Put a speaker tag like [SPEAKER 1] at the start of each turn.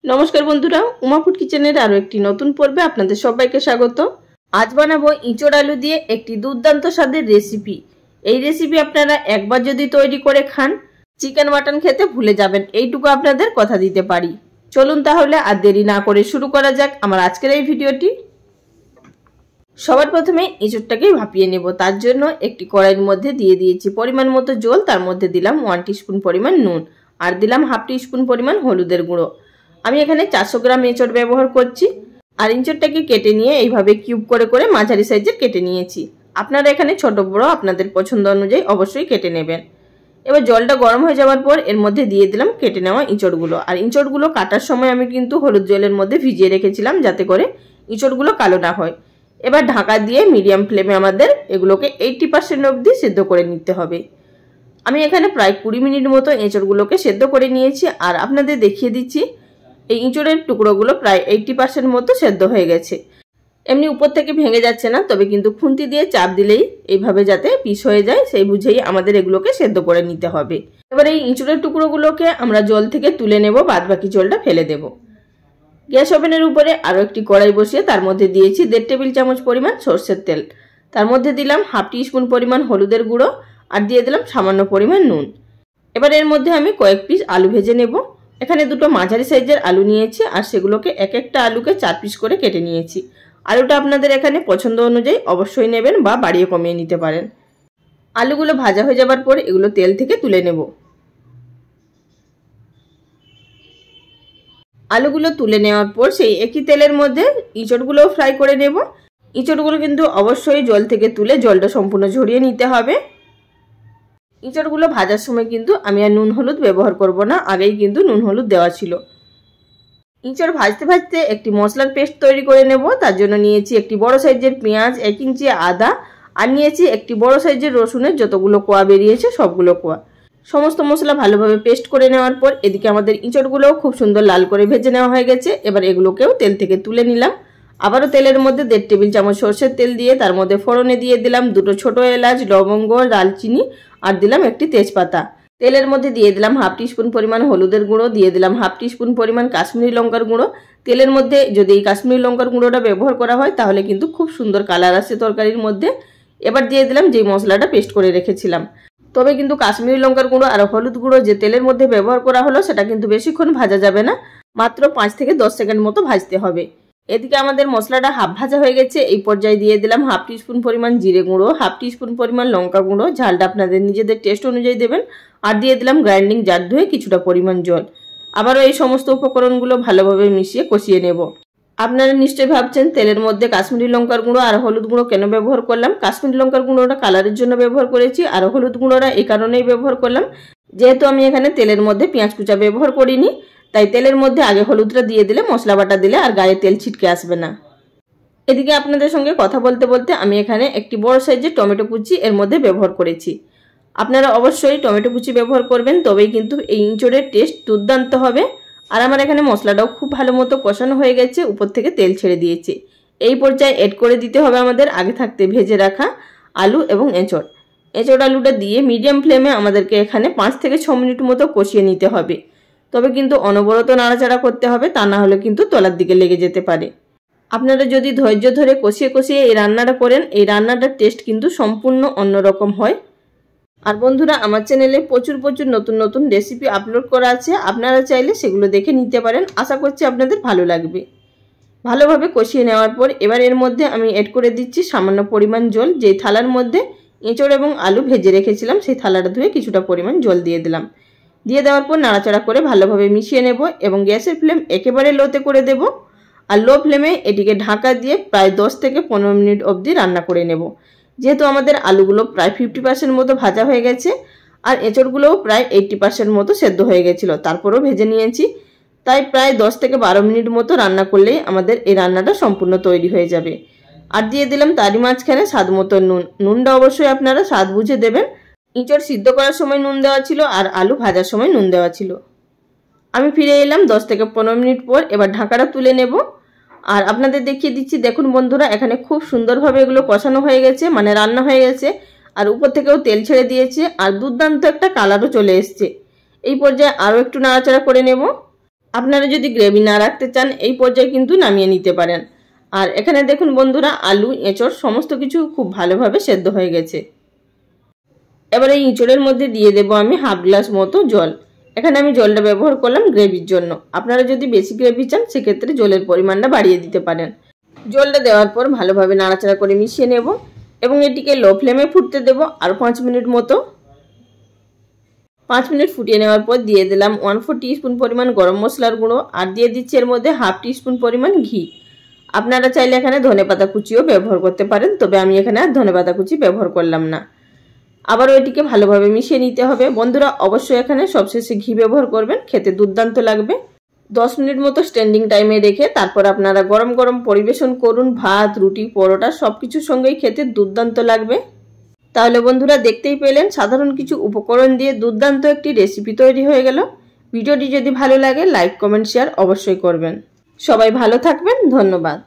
[SPEAKER 1] नमस्कार बंधुरा उमा फूड किचेनेर आरो एकटी नतून पर्वे आपनादेर सबाइके स्वागत। आज बानाबो इचड़ आलू दिए एकटी दुर्दान्त स्वादेर रेसिपि। এই রেসিপি আপনারা একবার যদি তৈরি করে খান চিকেন মাটন খেতে ভুলে যাবেন, এইটুকু আপনাদের কথা দিতে পারি। চলুন তাহলে আর দেরি না করে শুরু করা যাক আমার আজকের এই ভিডিওটি। সবার প্রথমে ইঁচড়টাকে ভাপিয়ে নেব। তার জন্য একটি কড়াইয়ের মধ্যে দিয়ে দিয়েছি পরিমাণ মতো জল, তার মধ্যে দিলাম 1 টিস্পুন পরিমাণ নুন আর দিলাম হাফ টিস্পুন পরিমাণ হলুদের গুঁড়ো। আমি এখানে 400 গ্রাম এঁচড় ব্যবহার করছি আর এঁচড়টাকে কেটে নিয়ে এইভাবে কিউব করে করে মাঝারি সাইজের কেটে নিয়েছি। আপনারা এখানে ছোট বড় আপনাদের পছন্দ অনুযায়ী অবশ্যই কেটে নেবেন। এবার জলটা গরম হয়ে যাওয়ার পর এর মধ্যে দিয়ে দিলাম কেটে নেওয়া এঁচড়গুলো। আর এঁচড়গুলো কাটার সময় আমি কিন্তু হলুদ জলের মধ্যে ভিজিয়ে রেখেছিলাম যাতে করে এঁচড়গুলো কালো না হয়। এবার ঢাকা দিয়ে মিডিয়াম ফ্লেমে আমাদের এগুলোকে 80% অবধি সেদ্ধ করে নিতে হবে। আমি এখানে প্রায় 20 মিনিট মতো এঁচড়গুলোকে সেদ্ধ করে নিয়েছি আর আপনাদের দেখিয়ে দিচ্ছি এই এঁচড়ের টুকরোগুলো প্রায় 80% মতো সেদ্ধ হয়ে গেছে। এমনি উপর থেকে ভেঙে যাচ্ছে না, তবে কিন্তু খুন্তি দিয়ে চাপ দিলেই এইভাবে যাতে পিস হয়ে যায় সেই বুঝেই আমাদের এগুলোকে সেদ্ধ করে নিতে হবে। এবার এই এঁচড়ের টুকরোগুলোকে আমরা জল থেকে তুলে নেব, বাদ বাকি জলটা ফেলে দেব। গ্যাস ওভেনের উপরে আরও একটি কড়াই বসিয়ে তার মধ্যে দিয়েছি 1.5 টেবিল চামচ পরিমাণ সরষের তেল। তার মধ্যে দিলাম হাফ টিস্পুন পরিমাণ হলুদের গুঁড়ো আর দিয়ে দিলাম সামান্য পরিমাণ নুন। এবার এর মধ্যে আমি কয়েক পিস আলু ভেজে নেব। এখানে দুটো মাঝারি সাইজের আলু নিয়েছি আর সেগুলোকে এক একটা আলুকে 4 পিস করে কেটে নিয়েছি। আলুটা আপনাদের এখানে পছন্দ অনুযায়ী অবশ্যই নেবেন বা বাড়িয়ে কমিয়ে নিতে পারেন। আলুগুলো ভাজা হয়ে যাবার পর এগুলো তেল থেকে তুলে নেব। আলুগুলো তুলে নেওয়ার পর সেই একই তেলের মধ্যে এঁচড়গুলোও ফ্রাই করে নেব। এঁচড়গুলো কিন্তু অবশ্যই জল থেকে তুলে জলটা সম্পূর্ণ ঝরিয়ে নিতে হবে। এঁচড়গুলো ভাজার সময় কিন্তু আমি আর নুন হলুদ ব্যবহার করব না, আগেই কিন্তু নুন হলুদ দেওয়া ছিল। এঁচড় ভাজতে ভাজতে একটি মশলার পেস্ট তৈরি করে নেব। তার জন্য নিয়েছি একটি বড় সাইজের পেঁয়াজ, 1 ইঞ্চি আদা আর নিয়েছি একটি বড় সাইজের রসুনের যতগুলো কোয়া বেরিয়েছে সবগুলো কোয়া। সমস্ত মশলা ভালোভাবে পেস্ট করে নেওয়ার পর এদিকে আমাদের এঁচড়গুলোও খুব সুন্দর লাল করে ভেজে নেওয়া হয়ে গেছে। এবার এগুলোকেও তেল থেকে তুলে নিলাম। আবারও তেলের মধ্যে 1.5 টেবিল চামচ সরষের তেল দিয়ে তার মধ্যে ফোড়নে দিয়ে দিলাম 2টো ছোট এলাচ, লবঙ্গ, দালচিনি আর দিলাম একটি তেজপাতা। তেলের মধ্যে দিয়ে দিলাম হাফ টিস্পুন পরিমাণ হলুদের গুঁড়ো, দিয়ে দিলাম হাফ টিস্পুন পরিমাণ কাশ্মীরি লঙ্কার গুঁড়ো। তেলের মধ্যে যদি এই কাশ্মীরি লঙ্কার গুঁড়োটা ব্যবহার করা হয় তাহলে কিন্তু খুব সুন্দর কালার আসে তরকারির মধ্যে। এবার দিয়ে দিলাম যেই মশলাটা পেস্ট করে রেখেছিলাম। তবে কিন্তু কাশ্মীরি লঙ্কার গুঁড়ো আর হলুদ গুঁড়ো যে তেলের মধ্যে ব্যবহার করা হলো সেটা কিন্তু বেশিক্ষণ ভাজা যাবে না, মাত্র 5 থেকে 10 সেকেন্ড মতো ভাজতে হবে। এদিকে আমাদের মশলাটা হাফ ভাজা হয়ে গেছে। এই পর্যায়ে দিয়ে দিলাম হাফ টিস্পুন পরিমাণ জিরে গুঁড়ো, হাফ টিস্পুন পরিমাণ লঙ্কা গুঁড়ো, ঝালটা আপনাদের নিজেদের টেস্ট অনুযায়ী দেবেন আর দিয়ে দিলাম গ্রাইন্ডিং জার ধুয়ে কিছুটা পরিমাণ জল। আবারও এই সমস্ত উপকরণগুলো ভালোভাবে মিশিয়ে কষিয়ে নেব। আপনারা নিশ্চয়ই ভাবছেন তেলের মধ্যে কাশ্মীরি লঙ্কার গুঁড়ো আর হলুদ গুঁড়ো কেন ব্যবহার করলাম। কাশ্মীরি লঙ্কার গুঁড়োটা কালারের জন্য ব্যবহার করেছি আর হলুদ গুঁড়োটা এই কারণেই ব্যবহার করলাম যেহেতু আমি এখানে তেলের মধ্যে পেঁয়াজ কুচা ব্যবহার করিনি, তাই তেলের মধ্যে আগে হলুদটা দিয়ে দিলে মশলা বাটা দিলে আর গায়ে তেল ছিটকে আসবে না। এদিকে আপনাদের সঙ্গে কথা বলতে বলতে আমি এখানে একটি বড় সাইজের টমেটো কুচি এর মধ্যে ব্যবহার করেছি। আপনারা অবশ্যই টমেটো কুচি ব্যবহার করবেন, তবেই কিন্তু এই এঁচড়ের টেস্ট দুর্দান্ত হবে। আর আমার এখানে মশলাটাও খুব ভালো মতো কষানো হয়ে গেছে, উপর থেকে তেল ছেড়ে দিয়েছে। এই পর্যায়ে এড করে দিতে হবে আমাদের আগে থাকতে ভেজে রাখা আলু এবং এঁচড়। এঁচড় আলুটা দিয়ে মিডিয়াম ফ্লেমে আমাদেরকে এখানে 5 থেকে 6 মিনিট মতো কষিয়ে নিতে হবে। তবে কিন্তু অনবরত নাড়াচাড়া করতে হবে, তা না হলে কিন্তু তলার দিকে লেগে যেতে পারে। আপনারা যদি ধৈর্য ধরে কষিয়ে কষিয়ে এই রান্নাটা করেন, এই রান্নাটার টেস্ট কিন্তু সম্পূর্ণ অন্যরকম হয়। আর বন্ধুরা আমার চ্যানেলে প্রচুর নতুন নতুন রেসিপি আপলোড করা আছে, আপনারা চাইলে সেগুলো দেখে নিতে পারেন। আশা করছি আপনাদের ভালো লাগবে। ভালোভাবে কষিয়ে নেওয়ার পর এবার এর মধ্যে আমি এড করে দিচ্ছি সামান্য পরিমাণ জল। যেই থালার মধ্যে এঁচড় এবং আলু ভেজে রেখেছিলাম সেই থালাটা ধুয়ে কিছুটা পরিমাণ জল দিয়ে দিলাম। দিয়ে দেওয়ার পর নাড়াচাড়া করে ভালোভাবে মিশিয়ে নেব এবং গ্যাসের ফ্লেম একেবারে লোতে করে দেব। আর লো ফ্লেমে এটিকে ঢাকা দিয়ে প্রায় 10 থেকে 15 মিনিট অবধি রান্না করে নেব। যেহেতু আমাদের আলুগুলো প্রায় 50% মতো ভাজা হয়ে গেছে আর এঁচড়গুলোও প্রায় 80% মতো সেদ্ধ হয়ে গেছিলো, তারপরেও ভেজে নিয়েছি, তাই প্রায় 10 থেকে 12 মিনিট মতো রান্না করলেই আমাদের এই রান্নাটা সম্পূর্ণ তৈরি হয়ে যাবে। আর দিয়ে দিলাম তারই মাঝখানে স্বাদ মতো নুন। নুনটা অবশ্যই আপনারা স্বাদ বুঝে দেবেন। এঁচড় সিদ্ধ করার সময় নুন দেওয়া ছিল আর আলু ভাজার সময় নুন দেওয়া ছিল। আমি ফিরে এলাম 10 থেকে 15 মিনিট পর। এবার ঢাকাটা তুলে নেব আর আপনাদের দেখিয়ে দিচ্ছি। দেখুন বন্ধুরা এখানে খুব সুন্দরভাবে এগুলো কষানো হয়ে গেছে, মানে রান্না হয়ে গেছে আর উপর থেকেও তেল ছেড়ে দিয়েছে আর দুর্দান্ত একটা কালারও চলে এসছে। এই পর্যায়ে আরও একটু নাড়াচাড়া করে নেব। আপনারা যদি গ্রেভি না রাখতে চান এই পর্যায়ে কিন্তু নামিয়ে নিতে পারেন। আর এখানে দেখুন বন্ধুরা, আলু এঁচড় সমস্ত কিছু খুব ভালোভাবে সেদ্ধ হয়ে গেছে। এবার এই এঁচড়ের মধ্যে দিয়ে দেব আমি হাফ গ্লাস মতো জল। এখানে আমি জলটা ব্যবহার করলাম গ্রেভির জন্য। আপনারা যদি বেশি গ্রেভি চান সেক্ষেত্রে জলের পরিমাণটা বাড়িয়ে দিতে পারেন। জলটা দেওয়ার পর ভালোভাবে নাড়াচাড়া করে মিশিয়ে নেব এবং এটিকে লো ফ্লেমে ফুটতে দেব আরও 5 মিনিট মতো। 5 মিনিট ফুটিয়ে নেওয়ার পর দিয়ে দিলাম 1/4 টিস্পুন পরিমাণ গরম মশলার গুঁড়ো আর দিয়ে দিচ্ছি এর মধ্যে হাফ টিস্পুন পরিমাণ ঘি। আপনারা চাইলে এখানে ধনেপাতা কুচিও ব্যবহার করতে পারেন, তবে আমি এখানে আর ধনেপাতা কুচি ব্যবহার করলাম না। আবারও এটিকে ভালোভাবে মিশিয়ে নিতে হবে। বন্ধুরা অবশ্যই এখানে সবশেষে ঘি ব্যবহার করবেন, খেতে দুর্দান্ত লাগবে। 10 মিনিট মতো স্ট্যান্ডিং টাইমে রেখে তারপর আপনারা গরম গরম পরিবেশন করুন। ভাত, রুটি, পরোটা সবকিছুর সঙ্গেই খেতে দুর্দান্ত লাগবে। তাহলে বন্ধুরা দেখতেই পেলেন সাধারণ কিছু উপকরণ দিয়ে দুর্দান্ত একটি রেসিপি তৈরি হয়ে গেল। ভিডিওটি যদি ভালো লাগে লাইক, কমেন্ট, শেয়ার অবশ্যই করবেন। সবাই ভালো থাকবেন, ধন্যবাদ।